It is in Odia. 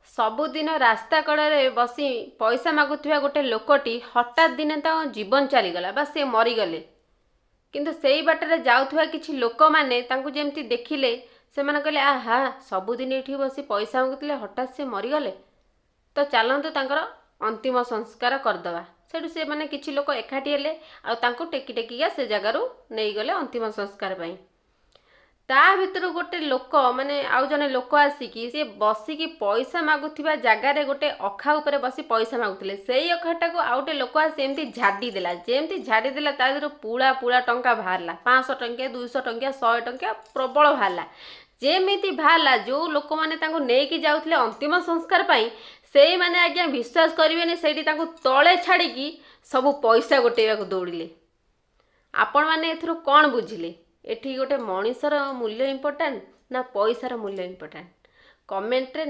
ସବୁଦିନ ରାସ୍ତା କଡ଼ରେ ବସି ପଇସା ମାଗୁଥିବା ଗୋଟେ ଲୋକଟି ହଠାତ୍ ଦିନେ ତାଙ୍କ ଜୀବନ ଚାଲିଗଲା ବା ସେ ମରିଗଲେ। କିନ୍ତୁ ସେଇ ବାଟରେ ଯାଉଥିବା କିଛି ଲୋକମାନେ ତାଙ୍କୁ ଯେମିତି ଦେଖିଲେ ସେମାନେ କହିଲେ ଆହା ସବୁଦିନ ଏଠି ବସି ପଇସା ମାଗୁଥିଲେ ହଠାତ୍ ସେ ମରିଗଲେ, ତ ଚାଲନ୍ତୁ ତାଙ୍କର ଅନ୍ତିମ ସଂସ୍କାର କରିଦେବା। ସେଠୁ ସେମାନେ କିଛି ଲୋକ ଏକାଠି ହେଲେ ଆଉ ତାଙ୍କୁ ଟେକି ଟେକିକା ସେ ଜାଗାରୁ ନେଇଗଲେ ଅନ୍ତିମ ସଂସ୍କାର ପାଇଁ। ତା ଭିତରୁ ଗୋଟେ ଲୋକ ମାନେ ଆଉ ଜଣେ ଲୋକ ଆସିକି ସେ ବସିକି ପଇସା ମାଗୁଥିବା ଜାଗାରେ ଗୋଟେ ଅଖା ଉପରେ ବସି ପଇସା ମାଗୁଥିଲେ। ସେଇ ଅଖାଟାକୁ ଆଉ ଗୋଟେ ଲୋକ ଆସି ଏମିତି ଝାଡ଼ି ଦେଲା। ଯେମିତି ଝାଡ଼ି ଦେଲା ତା ଦେହରୁ ପୁଳା ପୁଳା ଟଙ୍କା ବାହାରିଲା। 500 ଟଙ୍କିଆ, 200 ଟଙ୍କିଆ, 100 ଟଙ୍କିଆ ପ୍ରବଳ ବାହାରିଲା। ଯେମିତି ବାହାରିଲା ଯେଉଁ ଲୋକମାନେ ତାଙ୍କୁ ନେଇକି ଯାଉଥିଲେ ଅନ୍ତିମ ସଂସ୍କାର ପାଇଁ ସେଇମାନେ ଆଜ୍ଞା ବିଶ୍ୱାସ କରିବେନି ସେଇଠି ତାଙ୍କୁ ତଳେ ଛାଡ଼ିକି ସବୁ ପଇସା ଗୋଟେଇବାକୁ ଦୌଡ଼ିଲେ। ଆପଣମାନେ ଏଥିରୁ କ'ଣ ବୁଝିଲେ? ଏଠି ଗୋଟେ ମଣିଷର ମୂଲ୍ୟ ଇମ୍ପୋର୍ଟାଣ୍ଟ ନା ପଇସାର ମୂଲ୍ୟ ଇମ୍ପୋର୍ଟାଣ୍ଟ? କମେଣ୍ଟରେ